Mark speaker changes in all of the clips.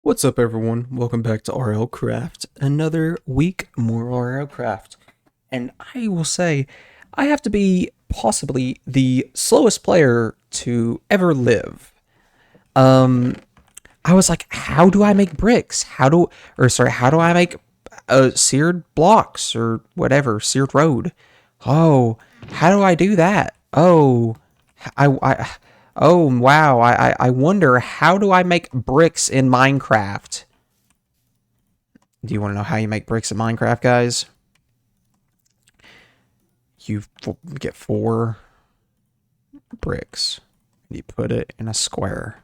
Speaker 1: What's up, everyone? Welcome back to RL Craft. Another week, more RL Craft. And I will say, I have to be possibly the slowest player to ever live. Um, I was like, how do I make bricks? How do I make seared blocks or whatever, seared road? Oh, how do I do that? I oh wow, I wonder, how do I make bricks in Minecraft? Do you want to know how you make bricks in Minecraft, guys? You get 4 bricks. You put it in a square.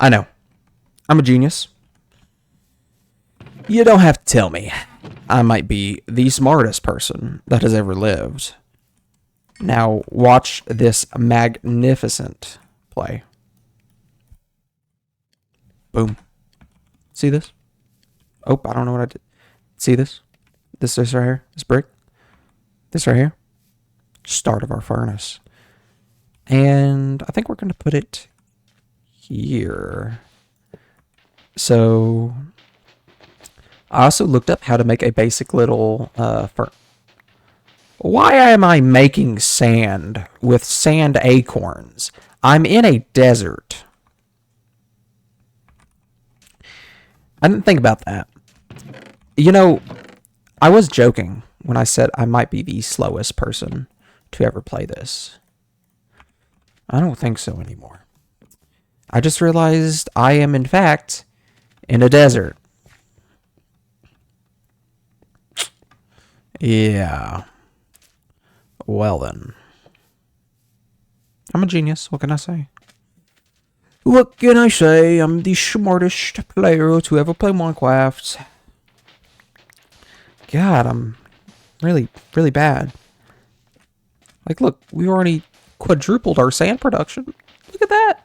Speaker 1: I know. I'm a genius. You don't have to tell me. I might be the smartest person that has ever lived. Now, watch this magnificent play. Boom. See this? Oh, I don't know what I did. See this? This right here? This brick? This right here? Start of our furnace. And I think we're going to put it here. So I also looked up how to make a basic little furnace. Why am I making sand with sand acorns? I'm in a desert. I didn't think about that. You know, I was joking when I said I might be the slowest person to ever play this. I don't think so anymore. I just realized I am, in fact, in a desert. Yeah. Well then. I'm a genius. What can I say? What can I say? I'm the smartest player to ever play Minecraft. God, I'm really, really bad. Like, look, we already quadrupled our sand production. Look at that.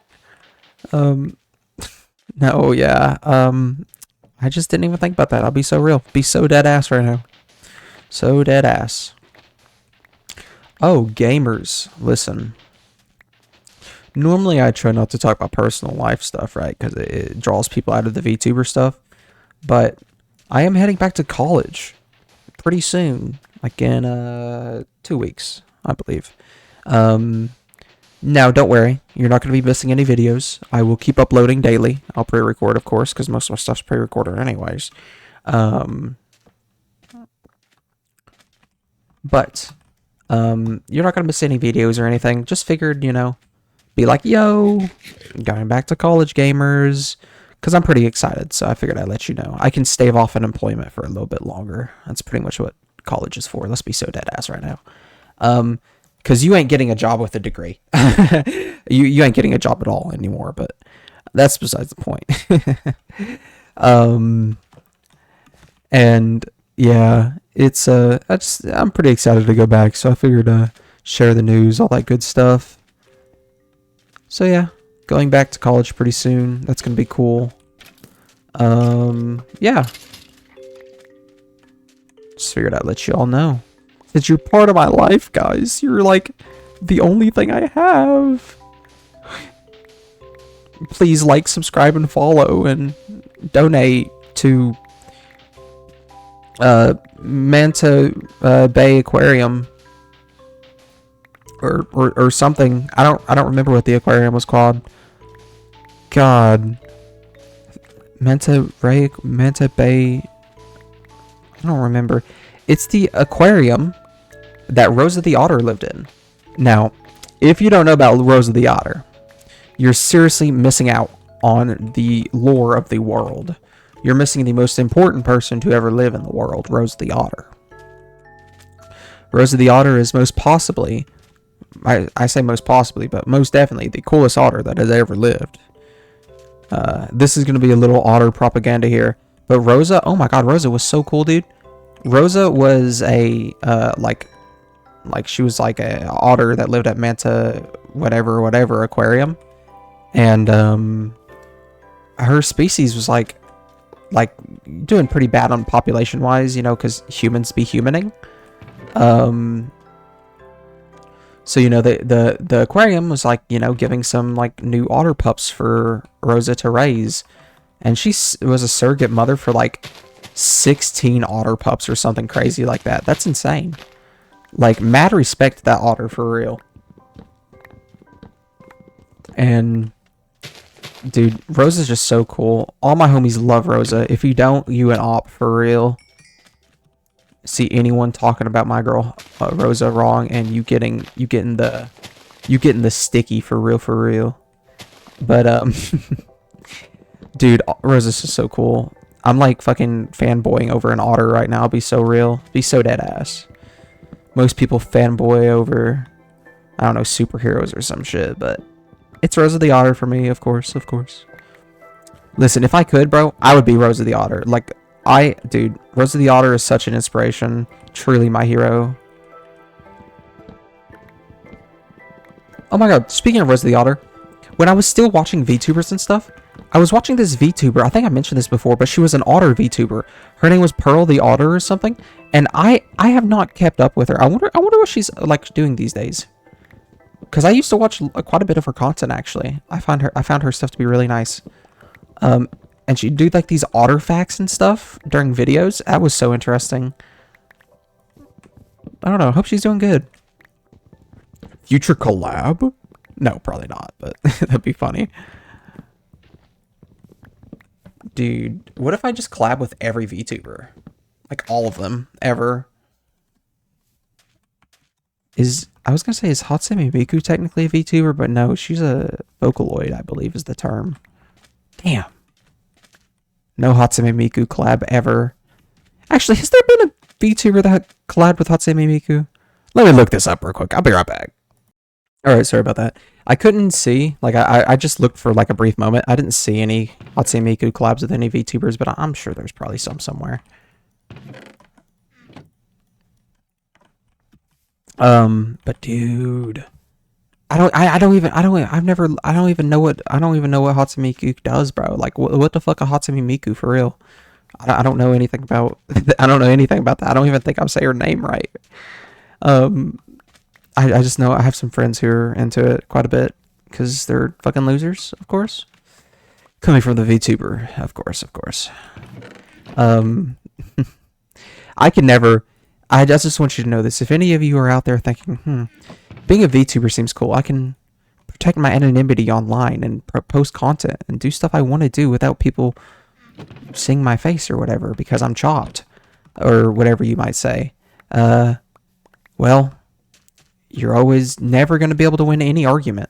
Speaker 1: No, yeah. I just didn't even think about that. I'll be so real. Be so dead ass right now. So dead ass. Oh, gamers, listen. Normally, I try not to talk about personal life stuff, right? Because it draws people out of the VTuber stuff. But I am heading back to college pretty soon, like in 2 weeks, I believe. Now, don't worry, you're not going to be missing any videos. I will keep uploading daily. I'll pre-record, of course, because most of my stuff's pre-recorded anyways. But you're not going to miss any videos or anything. Just figured, be like, yo, going back to college, gamers, because I'm pretty excited. So I figured I'd let you know. I can stave off unemployment for a little bit longer. That's pretty much what college is for. Let's be so dead ass right now. Because you ain't getting a job with a degree. you ain't getting a job at all anymore. But that's besides the point. And yeah, I'm pretty excited to go back. So I figured share the news, all that good stuff. So yeah, going back to college pretty soon. That's gonna be cool. Yeah. Just figured I'd let you all know that you're part of my life, guys. You're like the only thing I have. Please like, subscribe, and follow, and donate to Manta Bay Aquarium. Or something. I don't remember what the aquarium was called. God. Manta Bay. I don't remember. It's the aquarium that Rosa the Otter lived in. Now, if you don't know about Rosa the Otter, you're seriously missing out on the lore of the world. You're missing the most important person to ever live in the world, Rosa the Otter. Rosa the Otter is most possibly, I say most possibly, but most definitely the coolest otter that has ever lived. This is going to be a little otter propaganda here. But Rosa, oh my god, Rosa was so cool, dude. Rosa was a, she was like a otter that lived at Manta whatever aquarium. And, her species was like doing pretty bad on population wise, because humans be humaning. So, the aquarium was like, giving some like new otter pups for Rosa to raise. and she was a surrogate mother for like 16 otter pups or something crazy like that. That's insane. Like, mad respect to that otter for real. And dude, Rosa's just so cool. All my homies love Rosa. If you don't, you an op for real. See anyone talking about my girl Rosa wrong, and you getting the sticky for real. But dude, Rosa's just so cool. I'm like fucking fanboying over an otter right now. I'll be so real. Be so dead ass. Most people fanboy over, I don't know, superheroes or some shit, but it's Rosa the Otter for me, of course. Listen, if I could, bro, I would be Rosa the Otter. Like, dude, Rosa the Otter is such an inspiration. Truly my hero. Oh my god, speaking of Rosa the Otter, when I was still watching VTubers and stuff, I was watching this VTuber. I think I mentioned this before, but she was an otter VTuber. Her name was Pearl the Otter or something, and I have not kept up with her. I wonder what she's like doing these days. Because I used to watch quite a bit of her content, actually. I found her stuff to be really nice. And she'd do like these otter facts and stuff during videos. That was so interesting. I don't know. Hope she's doing good. Future collab? No, probably not, but that'd be funny. Dude, what if I just collab with every VTuber? Like all of them, ever. I was gonna say, is Hatsune Miku technically a VTuber? But no, she's a Vocaloid, I believe is the term. Damn. No Hatsune Miku collab ever. Actually, has there been a VTuber that collabed with Hatsune Miku? Let me look this up real quick. I'll be right back. Alright, sorry about that. I couldn't see, like, I just looked for, like, a brief moment. I didn't see any Hatsune Miku collabs with any VTubers, but I'm sure there's probably some somewhere. But dude, I don't even know what Hatsune Miku does, bro. Like, what the fuck a Hatsune Miku for real? I don't know anything about, I don't know anything about that. I don't even think I'm saying her name right. I just know I have some friends who are into it quite a bit because they're fucking losers, of course. Coming from the VTuber, of course. I can never. I just want you to know this. If any of you are out there thinking, being a VTuber seems cool, I can protect my anonymity online and post content and do stuff I want to do without people seeing my face or whatever because I'm chopped or whatever you might say. Well, you're always never going to be able to win any argument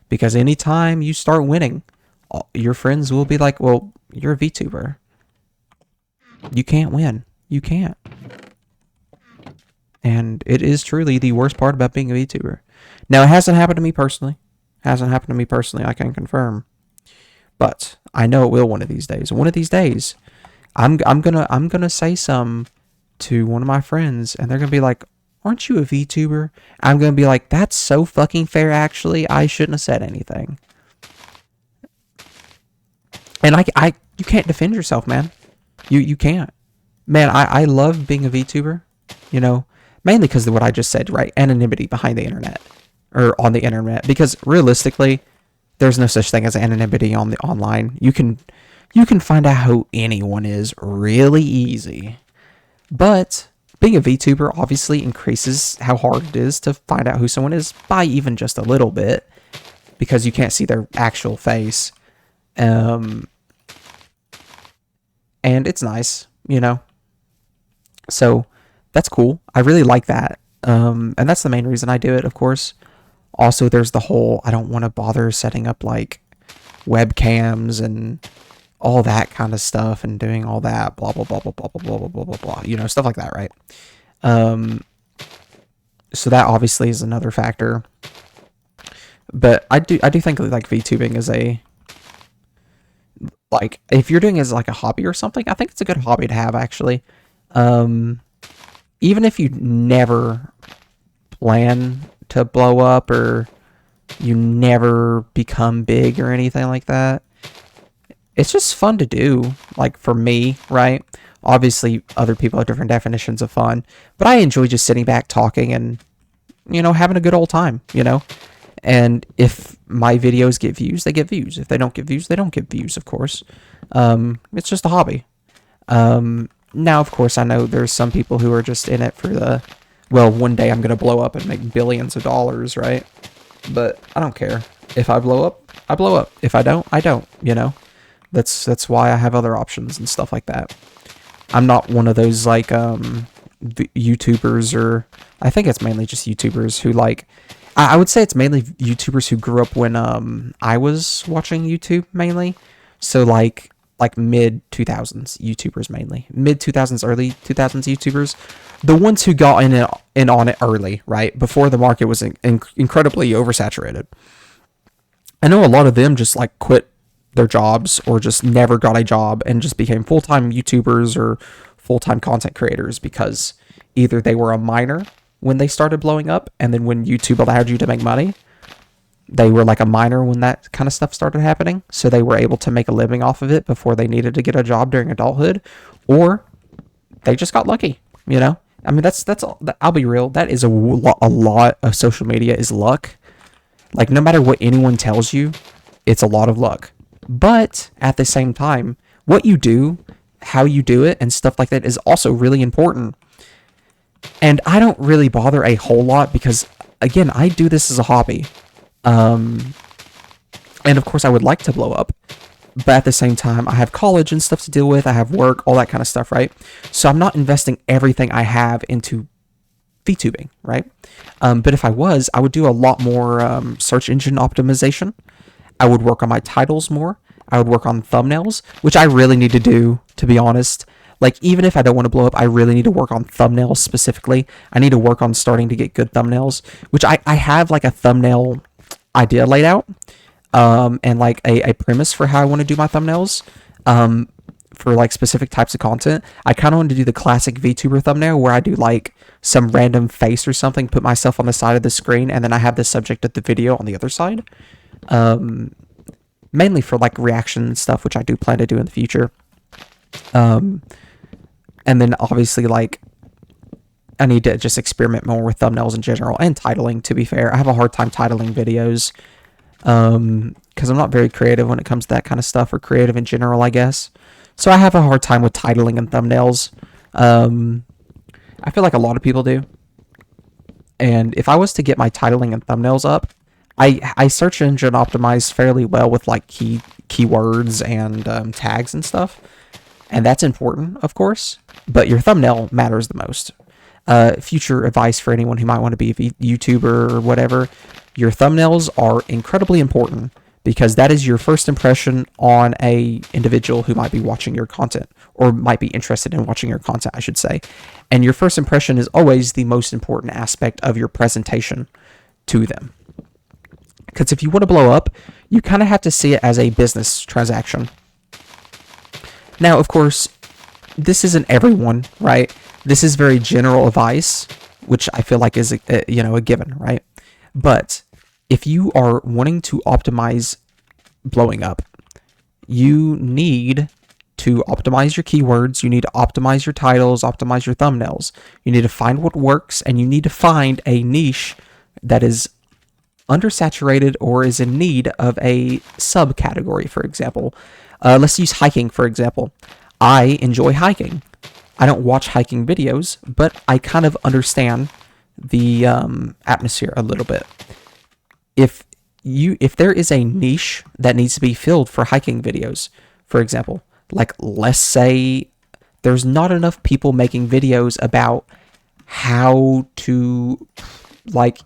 Speaker 1: because anytime you start winning, your friends will be like, well, you're a VTuber. You can't win. You can't. And it is truly the worst part about being a VTuber. Now, it hasn't happened to me personally. I can confirm. But I know it will one of these days. One of these days, I'm gonna say some to one of my friends, and they're gonna be like, aren't you a VTuber? I'm gonna be like, that's so fucking fair, actually. I shouldn't have said anything. And you can't defend yourself, man. You can't. Man, I love being a VTuber, you know, mainly because of what I just said, right? Anonymity behind the internet or on the internet, because realistically, there's no such thing as anonymity on the online. You can find out who anyone is really easy. But being a VTuber obviously increases how hard it is to find out who someone is by even just a little bit because you can't see their actual face. And it's nice, you know? So that's cool. I really like that. And that's the main reason I do it, of course. Also, there's the whole, I don't want to bother setting up like webcams and all that kind of stuff and doing all that, blah, blah, blah, blah, blah, blah, blah, blah, blah, blah, you know, stuff like that, right? So that obviously is another factor. But I do think like VTubing is like, if you're doing it as like a hobby or something, I think it's a good hobby to have, actually. Even if you never plan to blow up or you never become big or anything like that, it's just fun to do, like for me, right? Obviously, other people have different definitions of fun, but I enjoy just sitting back talking and, you know, having a good old time, you know? And if my videos get views, they get views. If they don't get views, they don't get views, of course. It's just a hobby. Now, of course, I know there's some people who are just in it for the, well, one day I'm going to blow up and make billions of dollars, right? But I don't care. If I blow up, I blow up. If I don't, I don't, you know? That's why I have other options and stuff like that. I'm not one of those, like, YouTubers, or I think it's mainly just YouTubers who, like, I would say it's mainly YouTubers who grew up when I was watching YouTube mainly. So like mid 2000s YouTubers mainly. Mid 2000s, early 2000s YouTubers. The ones who got in on it early, right? Before the market was incredibly oversaturated. I know a lot of them just like quit their jobs or just never got a job and just became full-time YouTubers or full-time content creators because either they were a minor when they started blowing up, and then when YouTube allowed you to make money, they were like a minor when that kind of stuff started happening, so they were able to make a living off of it before they needed to get a job during adulthood, or they just got lucky, you know? I mean, that's I'll be real, that is a lot of social media is luck. Like, no matter what anyone tells you, it's a lot of luck. But at the same time, what you do, how you do it, and stuff like that is also really important. And I don't really bother a whole lot because, again, I do this as a hobby. And of course I would like to blow up, but at the same time I have college and stuff to deal with, I have work, all that kind of stuff, right? So I'm not investing everything I have into VTubing, right? But if I was, I would do a lot more search engine optimization. I would work on my titles more. I would work on thumbnails, which I really need to do, to be honest. Like, even if I don't want to blow up, I really need to work on thumbnails specifically. I need to work on starting to get good thumbnails, which I have like a thumbnail idea laid out, and like a premise for how I want to do my thumbnails, for like specific types of content. I kind of want to do the classic VTuber thumbnail where I do like some random face or something, put myself on the side of the screen, and then I have the subject of the video on the other side. Mainly for like reaction and stuff, which I do plan to do in the future. And then obviously, like, I need to just experiment more with thumbnails in general and titling, to be fair. I have a hard time titling videos because I'm not very creative when it comes to that kind of stuff, or creative in general, I guess. So I have a hard time with titling and thumbnails. I feel like a lot of people do. And if I was to get my titling and thumbnails up, I search engine optimize fairly well with like keywords and tags and stuff. And that's important, of course, but your thumbnail matters the most. Future advice for anyone who might want to be a YouTuber or whatever, your thumbnails are incredibly important because that is your first impression on a individual who might be watching your content, or might be interested in watching your content, I should say. And your first impression is always the most important aspect of your presentation to them. Because if you want to blow up, you kind of have to see it as a business transaction. Now, of course, this isn't everyone, right? This is very general advice, which I feel like is a given, right? But if you are wanting to optimize blowing up, you need to optimize your keywords, you need to optimize your titles, optimize your thumbnails. You need to find what works, and you need to find a niche that is undersaturated or is in need of a subcategory, for example. Let's use hiking, for example. I enjoy hiking. I don't watch hiking videos, but I kind of understand the atmosphere a little bit. If there is a niche that needs to be filled for hiking videos, for example, like let's say there's not enough people making videos about how to, like,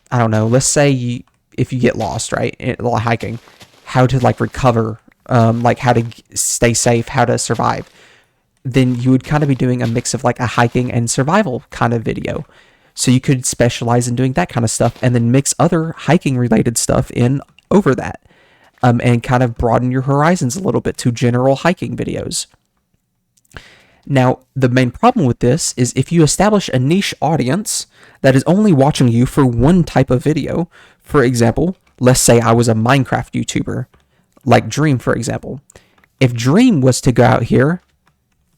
Speaker 1: I don't know, let's say if you get lost, right, while hiking, how to like recover, like how to stay safe, how to survive, then you would kind of be doing a mix of like a hiking and survival kind of video. So you could specialize in doing that kind of stuff and then mix other hiking related stuff in over that, and kind of broaden your horizons a little bit to general hiking videos. Now, the main problem with this is if you establish a niche audience that is only watching you for one type of video, for example, let's say I was a Minecraft YouTuber, like Dream, for example. If Dream was to go out here,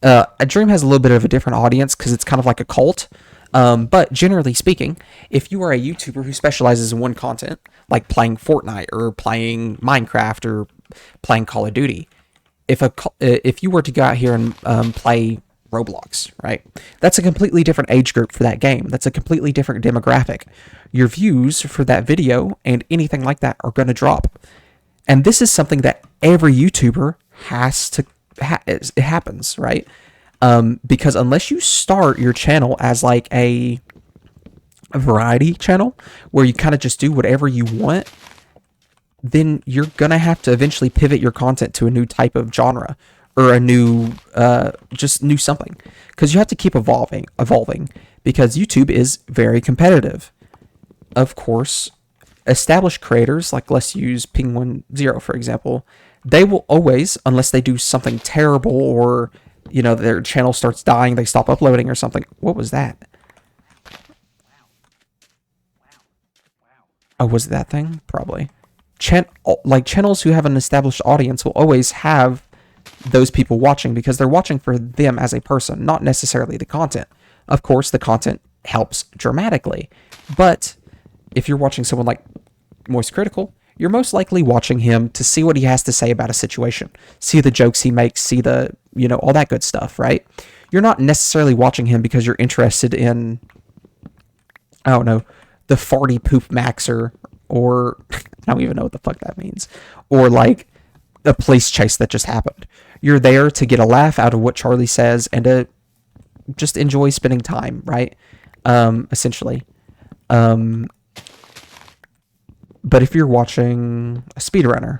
Speaker 1: Dream has a little bit of a different audience because it's kind of like a cult. But generally speaking, if you are a YouTuber who specializes in one content, like playing Fortnite or playing Minecraft or playing Call of Duty, if you were to go out here and play Roblox, right? That's a completely different age group for that game. That's a completely different demographic. Your views for that video and anything like that are going to drop. And this is something that every YouTuber has to, it happens, right? Because unless you start your channel as like a variety channel where you kind of just do whatever you want, then you're gonna have to eventually pivot your content to a new type of genre or a new just new something, because you have to keep evolving because YouTube is very competitive. Of course, established creators, like let's use Ping10 for example, they will always, unless they do something terrible or their channel starts dying, they stop uploading or something. What was that? Oh, was it that thing? Probably. Channels who have an established audience will always have those people watching because they're watching for them as a person, not necessarily the content. Of course, the content helps dramatically, but if you're watching someone like Moist Critical, you're most likely watching him to see what he has to say about a situation, see the jokes he makes, see the, all that good stuff, right? You're not necessarily watching him because you're interested in, I don't know, the farty poop maxer, or I don't even know what the fuck that means, or like a police chase that just happened. You're there to get a laugh out of what Charlie says and to just enjoy spending time, right? Essentially. But if you're watching a speedrunner,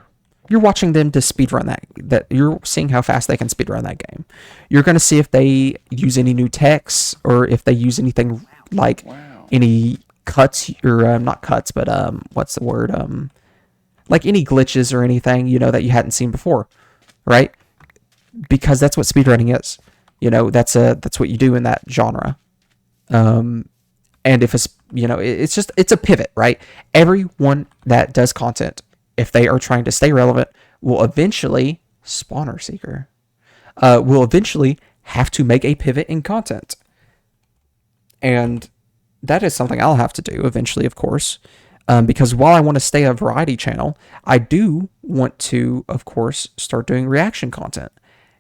Speaker 1: you're watching them to speedrun that you're seeing how fast they can speedrun that game. You're going to see if they use any new techs or if they use anything like any cuts or not cuts, but what's the word? Like any glitches or anything, that you hadn't seen before, right? Because that's what speedrunning is. That's what you do in that genre. And if it's, it's a pivot, right? Everyone that does content, if they are trying to stay relevant, will eventually, spawner seeker, will eventually have to make a pivot in content. And that is something I'll have to do eventually, of course, because while I want to stay a variety channel, I do want to, of course, start doing reaction content.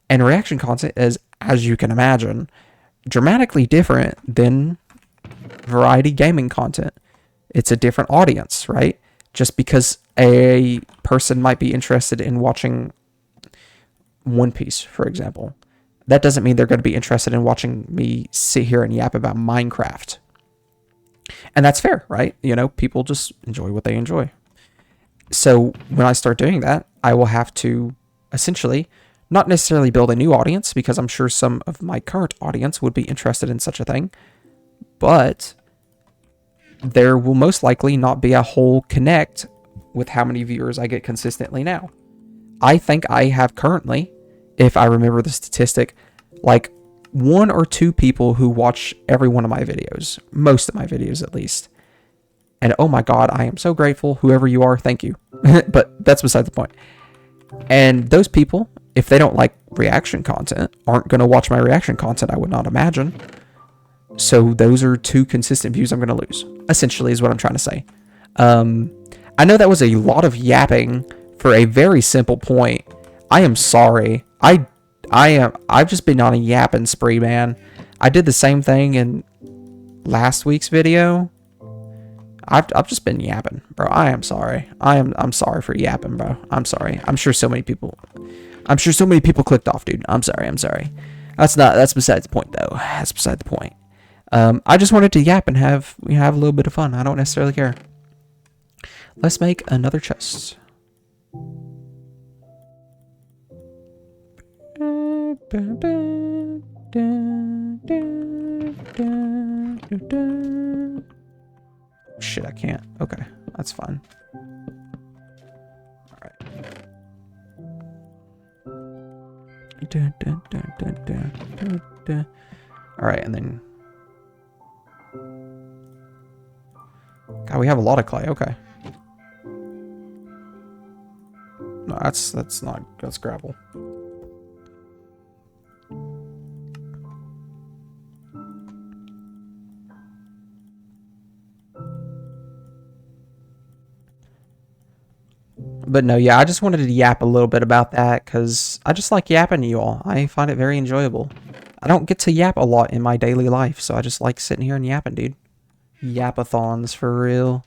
Speaker 1: And reaction content is, as you can imagine, dramatically different than variety gaming content. It's a different audience, right? Just because a person might be interested in watching One Piece, for example, that doesn't mean they're going to be interested in watching me sit here and yap about Minecraft. And that's fair, right? People just enjoy what they enjoy. So when I start doing that, I will have to essentially not necessarily build a new audience, because I'm sure some of my current audience would be interested in such a thing, but there will most likely not be a whole connect with how many viewers I get consistently now. I think I have currently, if I remember the statistic, like 1 or 2 people who watch every one of my videos, most of my videos at least. And oh my God, I am so grateful. Whoever you are, thank you. But that's beside the point. And those people, if they don't like reaction content, aren't going to watch my reaction content, I would not imagine. So those are 2 consistent views I'm going to lose, essentially, is what I'm trying to say. I know that was a lot of yapping for a very simple point. I am sorry. I've just been on a yapping spree, man. I did the same thing in last week's video. I've just been yapping, bro. I am sorry. I'm sorry for yapping, bro. I'm sorry. I'm sure so many people clicked off, dude. I'm sorry. That's beside the point, though. That's beside the point. I just wanted to yap and have a little bit of fun. I don't necessarily care. Let's make another chest. Shit, I can't. Okay, that's fine. Alright. Alright, and then... God, we have a lot of clay. Okay. No, that's gravel. But no, yeah, I just wanted to yap a little bit about that because I just like yapping to you all. I find it very enjoyable. I don't get to yap a lot in my daily life, so I just like sitting here and yapping, dude. Yapathons for real.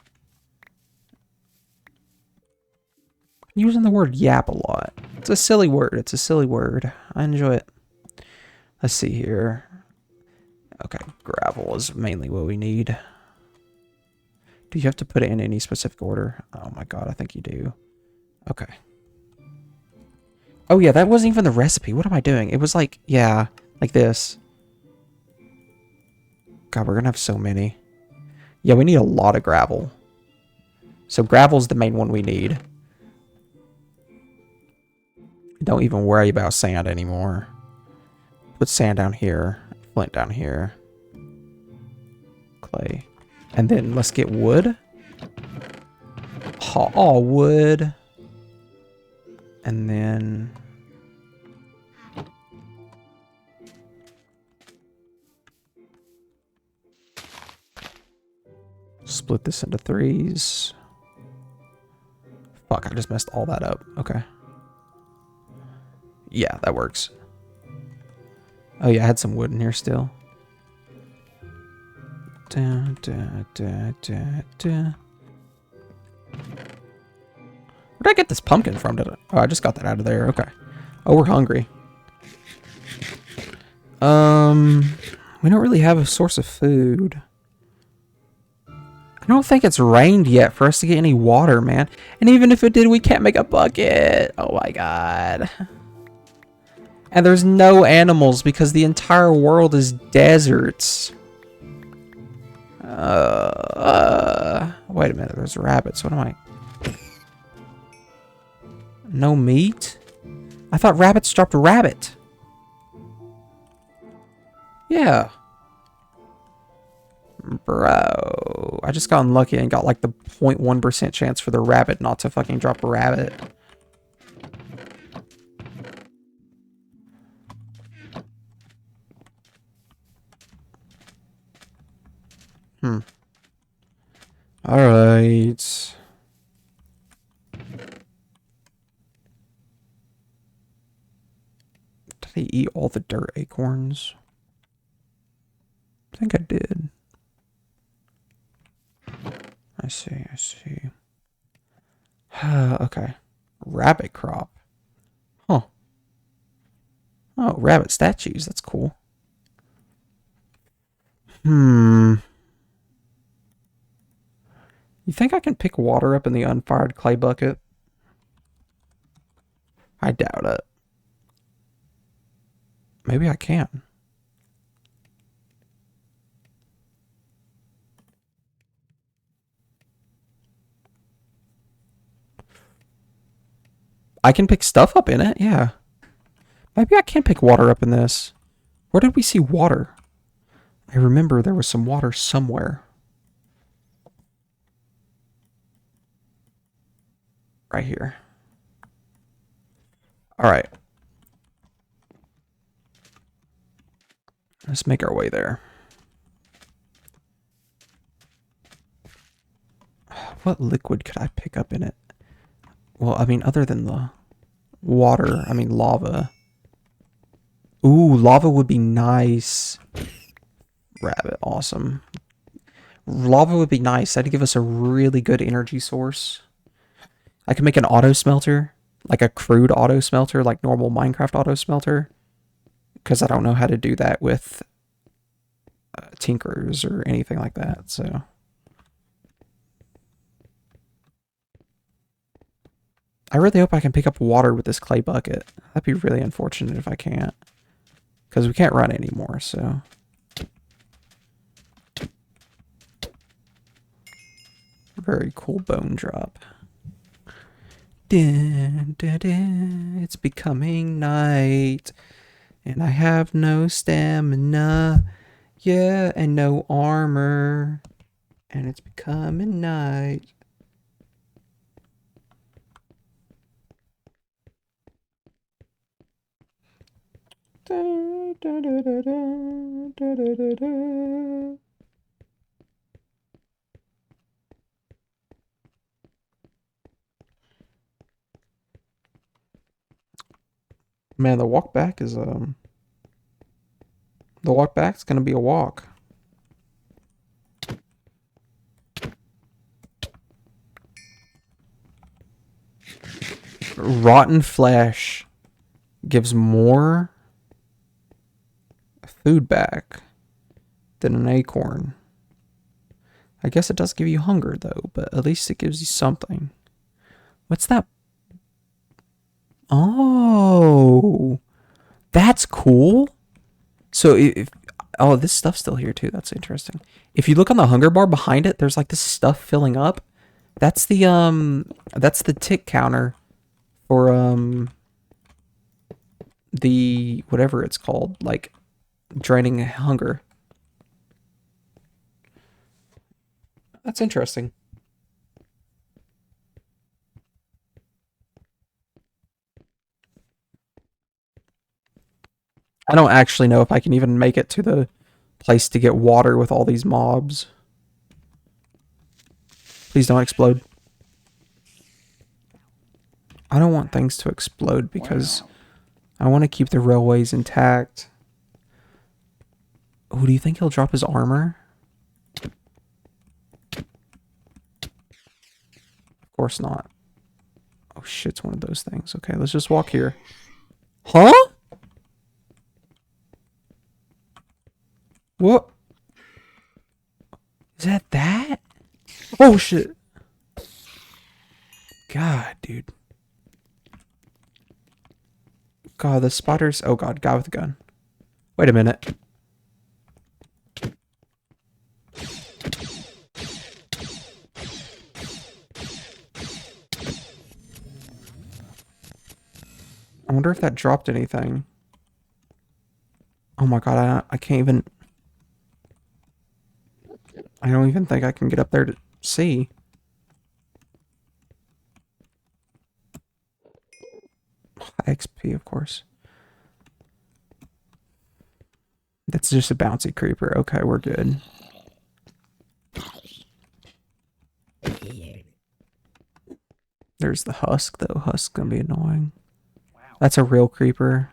Speaker 1: Using the word yap a lot. It's a silly word. It's a silly word. I enjoy it. Let's see here. Okay, gravel is mainly what we need. Do you have to put it in any specific order? Oh my god, I think you do. Okay. Oh yeah, that wasn't even the recipe. What am I doing? It was like, yeah, like this. God, we're gonna have so many. Yeah, we need a lot of gravel. So gravel's the main one we need. Don't even worry about sand anymore. Put sand down here. Flint down here. Clay. And then let's get wood. Oh, wood. And then... split this into threes. Fuck, I just messed all that up. Okay. Yeah, that works. Oh yeah, I had some wood in here still. Da, da, da, da, da. Where'd I get this pumpkin from? Oh, I just got that out of there. Okay. Oh, we're hungry. We don't really have a source of food. I don't think it's rained yet for us to get any water, man. And even if it did, we can't make a bucket. Oh my god. And there's no animals because the entire world is deserts. Wait a minute, there's rabbits. What am I? No meat? I thought rabbits dropped a rabbit. Yeah. Bro. I just got unlucky and got like the 0.1% chance for the rabbit not to fucking drop a rabbit. Alright. Did I eat all the dirt acorns? I think I did. I see. Okay. Rabbit crop. Huh. Oh, rabbit statues. That's cool. You think I can pick water up in the unfired clay bucket? I doubt it. Maybe I can. I can pick stuff up in it, yeah. Maybe I can pick water up in this. Where did we see water? I remember there was some water somewhere. Right here. Alright. Let's make our way there. What liquid could I pick up in it? Well, I mean, other than the water, I mean, lava. Ooh, lava would be nice. Rabbit, awesome. Lava would be nice. That'd give us a really good energy source. I could make an auto smelter, like a crude auto smelter, like normal Minecraft auto smelter. Because I don't know how to do that with tinkers or anything like that, so... I really hope I can pick up water with this clay bucket. That'd be really unfortunate if I can't. Because we can't run anymore, so... Very cool bone drop. Dun, dun, dun, it's becoming night. And I have no stamina. Yeah, and no armor. And it's becoming night. Da, da, da, da, da, da, da, da. Man, the walk back is the walk back's gonna be a walk. Rotten flesh gives more food back than an acorn. I guess it does give you hunger though, but at least it gives you something. What's that? Oh, that's cool. So if oh, this stuff's still here too. That's interesting. If you look on the hunger bar behind it, there's like this stuff filling up. That's the tick counter for the whatever it's called, like draining hunger. That's interesting. I don't actually know if I can even make it to the place to get water with all these mobs. Please don't explode. I don't want things to explode because I want to keep the railways intact. Oh, do you think he'll drop his armor? Of course not. Oh shit, it's one of those things. Okay, let's just walk here. Huh? What? Is that that? Oh shit. God, dude. God, the spiders. Oh god, guy with a gun. Wait a minute. I wonder if that dropped anything. Oh my god, I can't even... I don't even think I can get up there to see. XP, of course. That's just a bouncy creeper. Okay, we're good. There's the husk, though. Husk's gonna be annoying. That's a real creeper.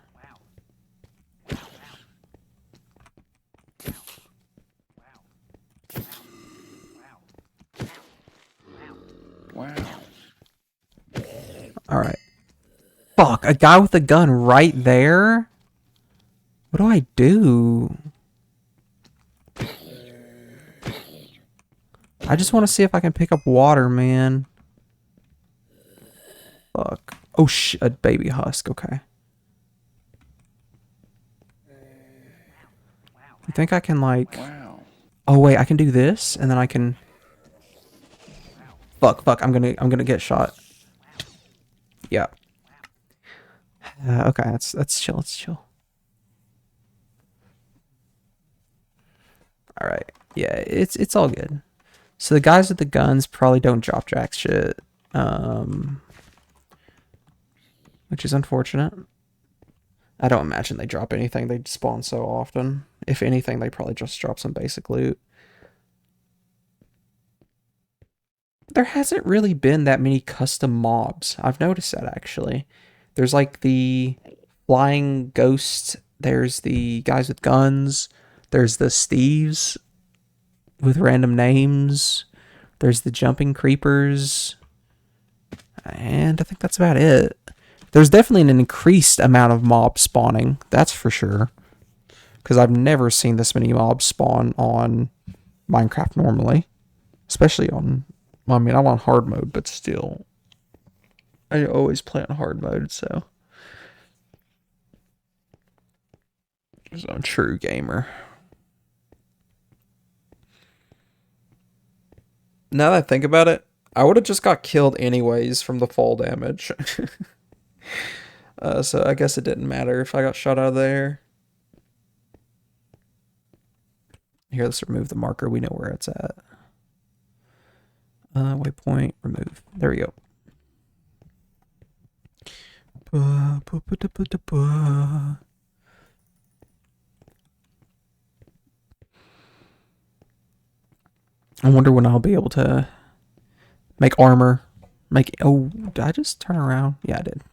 Speaker 2: Wow.
Speaker 1: Alright. Fuck, a guy with a gun right there? What do I do? I just want to see if I can pick up water, man. Fuck. Oh, a baby husk. Okay. You think I can, like...
Speaker 2: Wow.
Speaker 1: Oh, wait, I can do this, and then I can... Fuck, I'm gonna get shot. Yeah. Okay, let's chill, let's chill. Alright. Yeah, it's all good. So the guys with the guns probably don't drop jack shit. Which is unfortunate. I don't imagine they drop anything. They spawn so often. If anything, they probably just drop some basic loot. There hasn't really been that many custom mobs. I've noticed that, actually. There's like the flying ghosts. There's the guys with guns. There's the Steves with random names. There's the jumping creepers. And I think that's about it. There's definitely an increased amount of mob spawning. That's for sure. Because I've never seen this many mobs spawn on Minecraft normally. Especially on... Well, I mean, I'm on hard mode, but still. I always play on hard mode, so... So I'm a true gamer. Now that I think about it, I would have just got killed anyways from the fall damage. So I guess it didn't matter if I got shot out of there. Here, let's remove the marker. We know where it's at. Waypoint, remove. There we go. I wonder when I'll be able to make armor. Oh, did I just turn around? Yeah, I did.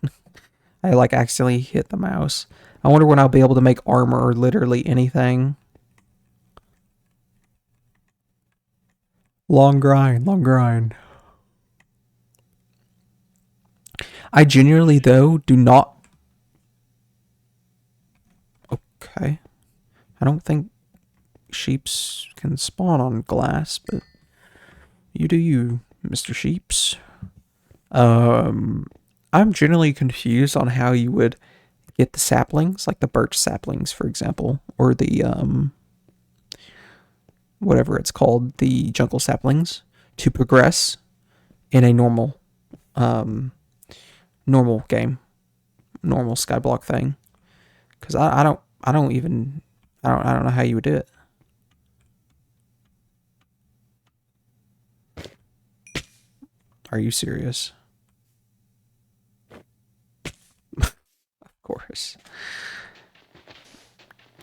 Speaker 1: I like accidentally hit the mouse. I wonder when I'll be able to make armor or literally anything. Long grind, long grind. I genuinely, though, do not... Okay. I don't think sheeps can spawn on glass, but you do you, Mr. Sheeps. I'm generally confused on how you would get the saplings, like the birch saplings, for example, or the, whatever it's called, the jungle saplings, to progress in a normal game, normal skyblock thing. Because I don't know how you would do it. Are you serious? Of course.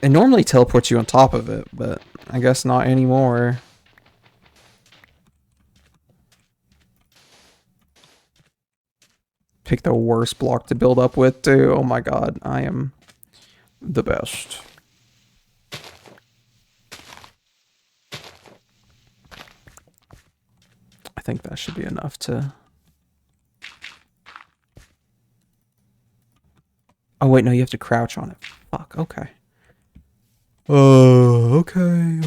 Speaker 1: It normally teleports you on top of it, but I guess not anymore. Pick the worst block to build up with, too. Oh my god, I am the best. I think that should be enough to... Oh wait, no, you have to crouch on it. Fuck, okay. Oh, okay.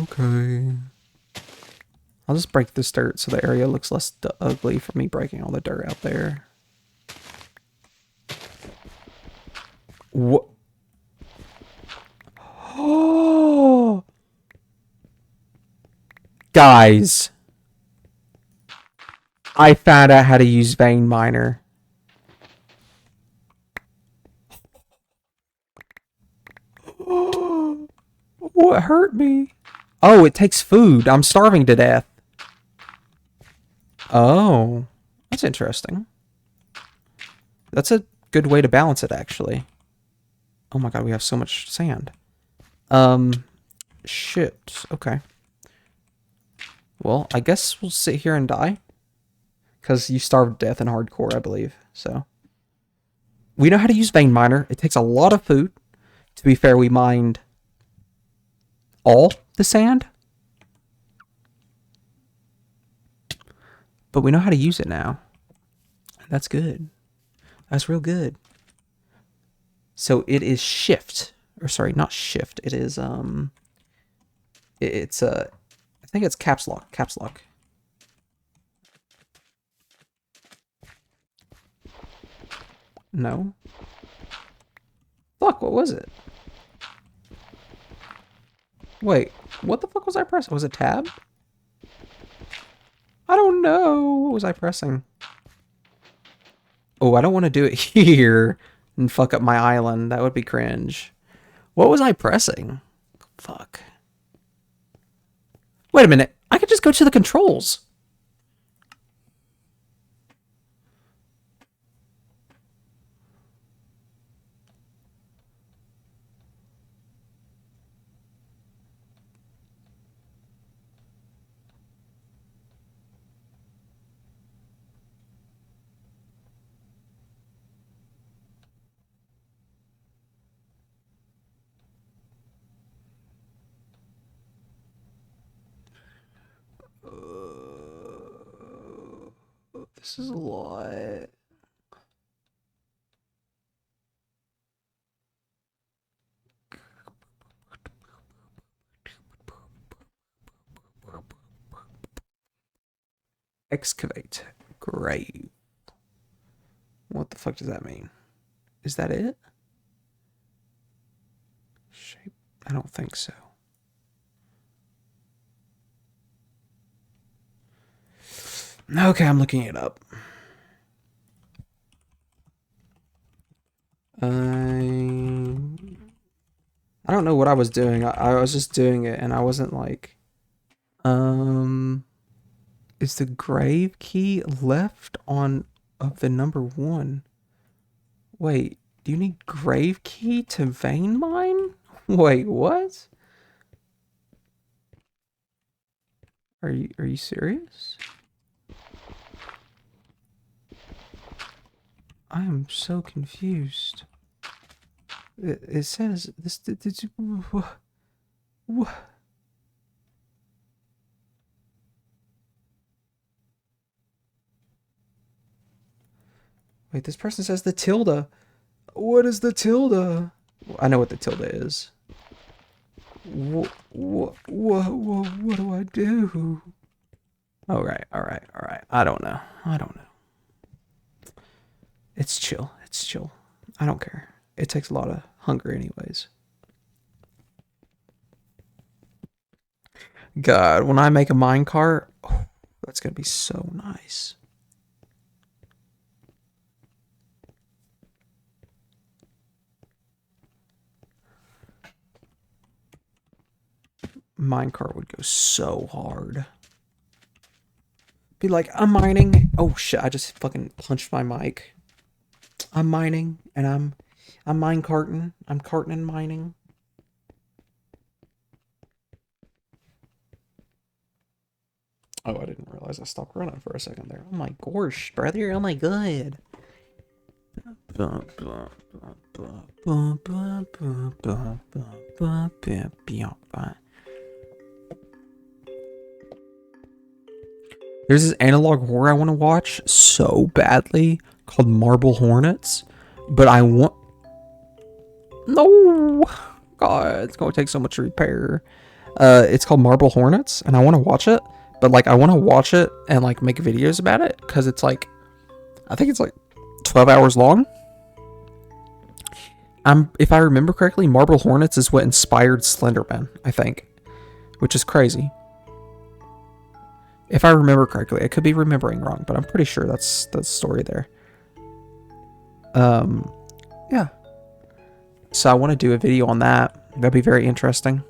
Speaker 1: I'll just break this dirt so the area looks less ugly from me breaking all the dirt out there. What? Oh! Guys. I found out how to use vein miner. What hurt me? Oh, it takes food. I'm starving to death. Oh, that's interesting. That's a good way to balance it, actually. Oh my god, we have so much sand. Shit. Okay. Well, I guess we'll sit here and die. Because you starved to death in hardcore, I believe. So. We know how to use vein miner. It takes a lot of food. To be fair, we mined all the sand. But we know how to use it now. That's good. That's real good. So it is shift. Or sorry, not shift. It is, it's, I think it's caps lock. Caps lock. No. Fuck, what was it? Wait, what the fuck was I pressing? Was it tab? I don't know. What was I pressing? Oh, I don't want to do it here and fuck up my island. That would be cringe. What was I pressing? Fuck. Wait a minute. I could just go to the controls. This is a lot. Excavate. Grave. What the fuck does that mean? Is that it? Shape? I don't think so. Okay, I'm looking it up. I don't know what I was doing. I was just doing it and I wasn't like, is the grave key left on of the number 1? Wait, do you need grave key to vein mine? Wait, what? Are you serious? I am so confused. It says this. Did you? Wait, this person says the tilde. What is the tilde? I know what the tilde is. What do I do? All right. I don't know. It's chill. I don't care. It takes a lot of hunger anyways. God, when I make a minecart, oh, that's gonna be so nice. Minecart would go so hard. Be like, I'm mining. Oh shit, I just fucking punched my mic. I'm mining and I'm mine carting. I'm carting and mining. Oh, I didn't realize I stopped running for a second there. Oh my gosh, brother. Oh my god. There's this analog horror I want to watch so badly called Marble Hornets, but I want. No! God, it's going to take so much to repair. It's called Marble Hornets, and I want to watch it, but like I want to watch it and like make videos about it because it's like, I think it's like 12 hours long. If I remember correctly, Marble Hornets is what inspired Slenderman, I think, which is crazy. If I remember correctly, I could be remembering wrong, but I'm pretty sure that's the story there. Yeah. So I want to do a video on that. That'd be very interesting.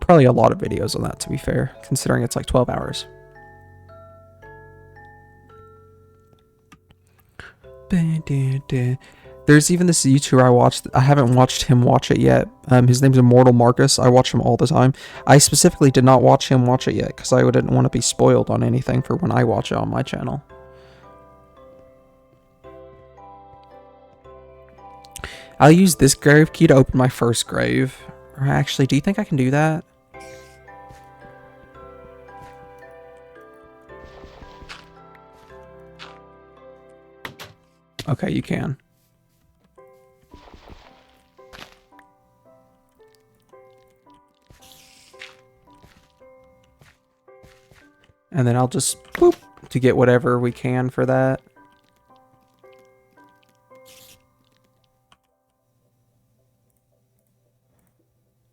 Speaker 1: Probably a lot of videos on that, to be fair, considering it's like 12 hours. There's even this YouTuber I watched. I haven't watched him watch it yet. His name's Immortal Marcus. I watch him all the time. I specifically did not watch him watch it yet because I didn't want to be spoiled on anything for when I watch it on my channel. I'll use this grave key to open my first grave. Or actually, do you think I can do that? Okay, you can. And then I'll just boop to get whatever we can for that.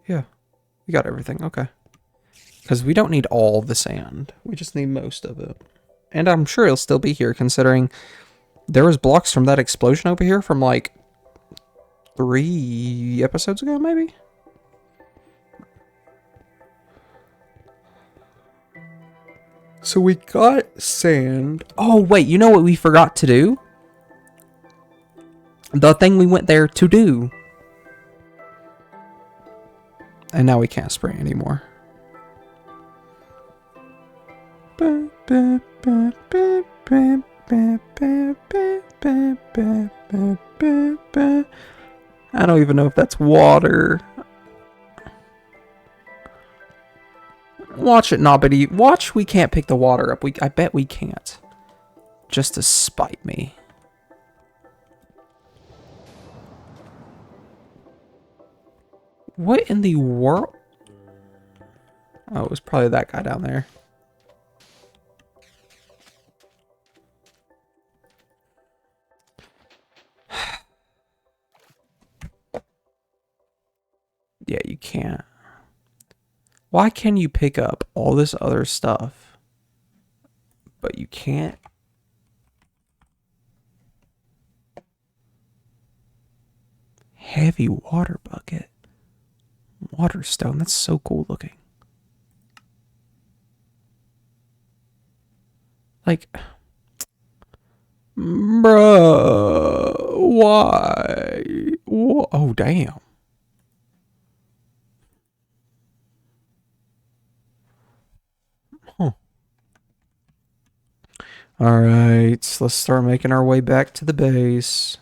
Speaker 1: Yeah, we got everything. Okay. Because we don't need all the sand. We just need most of it. And I'm sure it'll still be here considering there was blocks from that explosion over here from like 3 episodes ago, maybe? So we got sand. Oh, wait, you know what we forgot to do? The thing we went there to do. And now we can't spray anymore. I don't even know if that's water. Watch it, Nobbity. Watch, we can't pick the water up. I bet we can't. Just to spite me. What in the world? Oh, it was probably that guy down there. Yeah, you can't. Why can you pick up all this other stuff, but you can't? Heavy water bucket. Water stone. That's so cool looking. Like, bruh, why? Oh, damn. Huh. All right, let's start making our way back to the base.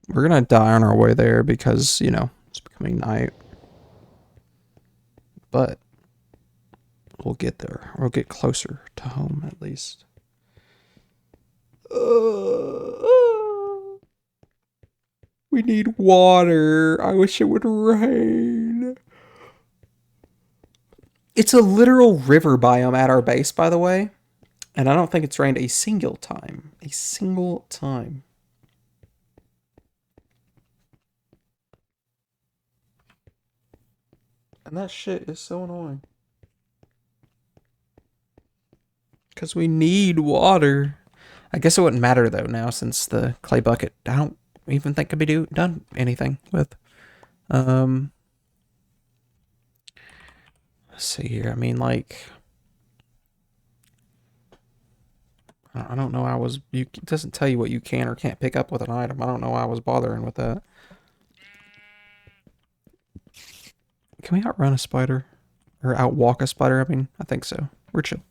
Speaker 1: We're gonna die on our way there because, you know, it's becoming night. But we'll get there. We'll get closer to home at least. We need water. I wish it would rain. It's a literal river biome at our base, by the way. And I don't think it's rained a single time. A single time. And that shit is so annoying. Because we need water. I guess it wouldn't matter though now since the clay bucket, I don't even think could be done anything with. Let's see here. I mean, like, I don't know. It doesn't tell you what you can or can't pick up with an item. I don't know why I was bothering with that. Can we outrun a spider? Or outwalk a spider? I mean, I think so. We're chill.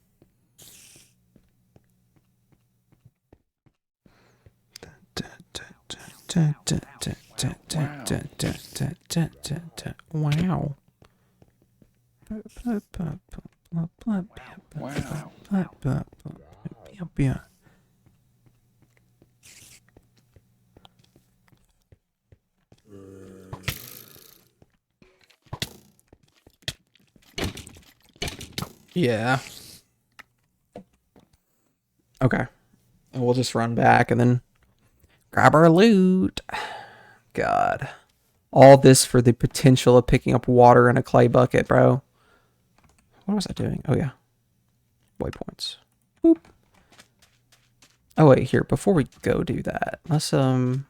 Speaker 1: Wow.
Speaker 2: Wow.
Speaker 1: Yeah. Okay. We'll just run back and then grab our loot. God. All this for the potential of picking up water in a clay bucket, bro. What was I doing? Oh, yeah. Waypoints. Boop. Oh, wait, here. Before we go do that, let's, I'm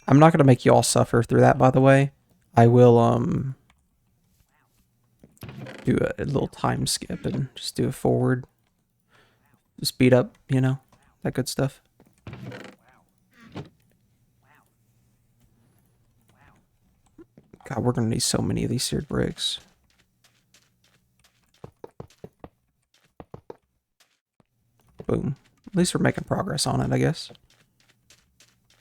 Speaker 1: not going to make you all suffer through that, by the way. I will, do a little time skip and just do a forward. Speed up, you know, that good stuff. God, we're going to need so many of these seared bricks. Boom. At least we're making progress on it, I guess.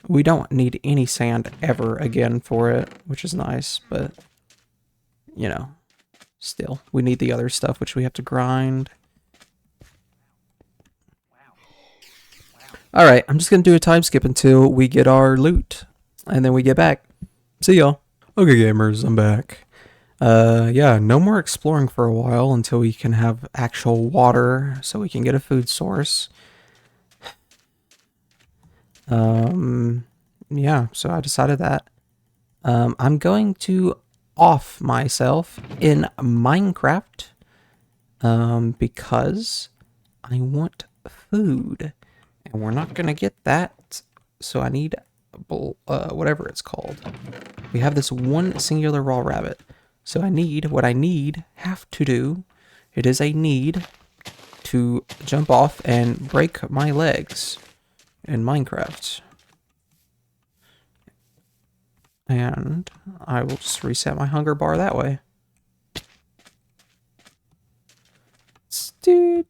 Speaker 1: We don't need any sand ever again for it, which is nice, but, you know, still, we need the other stuff, which we have to grind. Alright, I'm just going to do a time skip until we get our loot, and then we get back. See y'all. Okay, gamers, I'm back. Yeah, no more exploring for a while until we can have actual water, so we can get a food source. Yeah, so I decided that. I'm going to off myself in Minecraft, because I want food, and we're not gonna get that, so I need, whatever it's called. We have this one singular raw rabbit, so what I have to do, it is a need to jump off and break my legs in Minecraft. And I will just reset my hunger bar that way. I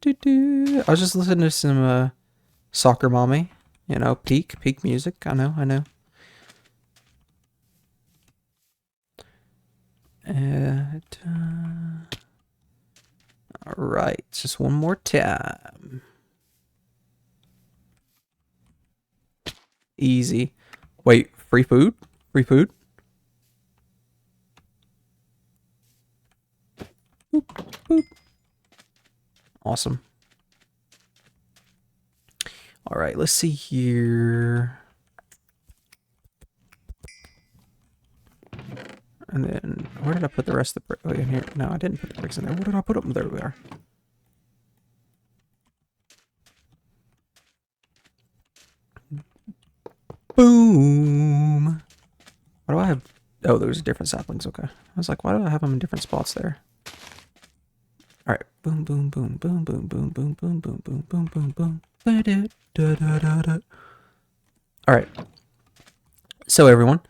Speaker 1: was just listening to some Soccer Mommy, you know, peak music. I know. And all right, just one more time. Easy. Wait, free food? Free food? Boop, boop. Awesome. All right, let's see here. And then, where did I put the rest of the bricks? Oh, in here. No, I didn't put the bricks in there. Where did I put them? There we are. Boom. Why do I have... Oh, there's different saplings. Okay. I was like, why do I have them in different spots there? All right. Boom, boom, boom, boom, boom, boom, boom, boom, boom, boom, boom, boom, boom. All right. So, everyone,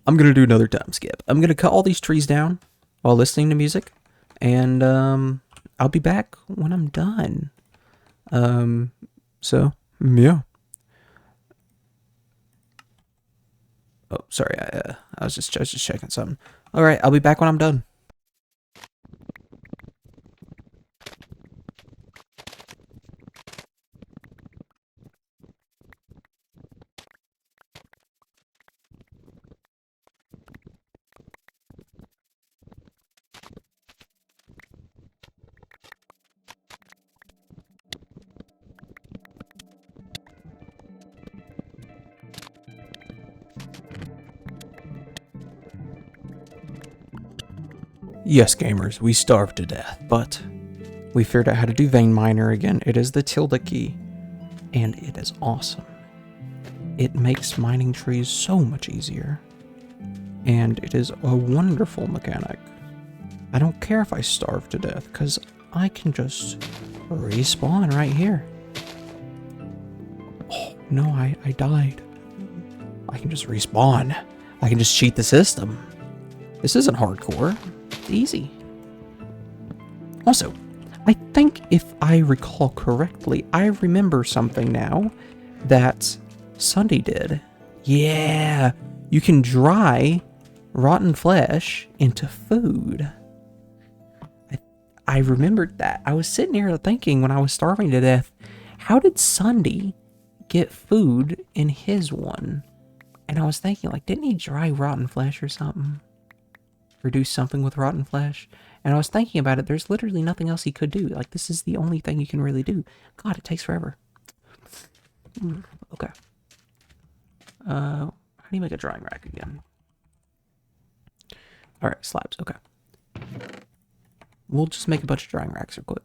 Speaker 1: I'm going to do another time skip. I'm going to cut all these trees down while listening to music. And I'll be back when I'm done. So, Yeah. Oh, sorry. I was just checking something. All right, I'll be back when I'm done. Yes, gamers, we starved to death, but we figured out how to do vein miner again. It is the tilde key, and it is awesome. It makes mining trees so much easier, and it is a wonderful mechanic. I don't care if I starve to death, because I can just respawn right here. Oh, no, I died. I can just respawn. I can just cheat the system. This isn't hardcore. It's easy. Also, I think if I recall correctly, I remember something now that Sunday did. Yeah, you can dry rotten flesh into food. I remembered that. I was sitting here thinking when I was starving to death, how did Sunday get food in his one? And I was thinking, like, didn't he dry rotten flesh or something? Or do something with rotten flesh? And I was thinking about it, there's literally nothing else he could do. Like, this is the only thing you can really do. God, it takes forever. Okay. How do you make a drying rack again? Alright, slabs, okay. We'll just make a bunch of drying racks real quick.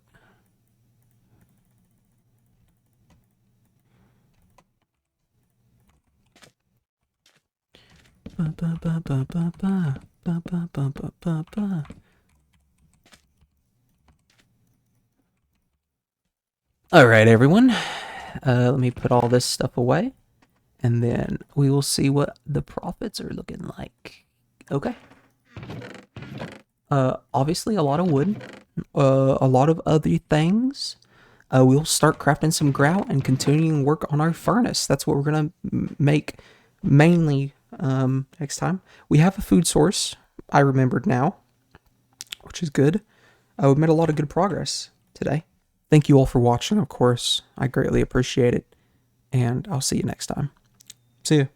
Speaker 1: Alright, everyone. Let me put all this stuff away, and then we will see what the profits are looking like. Okay. Obviously a lot of wood, a lot of other things. We'll start crafting some grout and continuing work on our furnace. That's what we're gonna make mainly next time. We have a food source, I remembered now, which is good. We've made a lot of good progress today. Thank you all for watching, of course. I greatly appreciate it, and I'll see you next time. See you.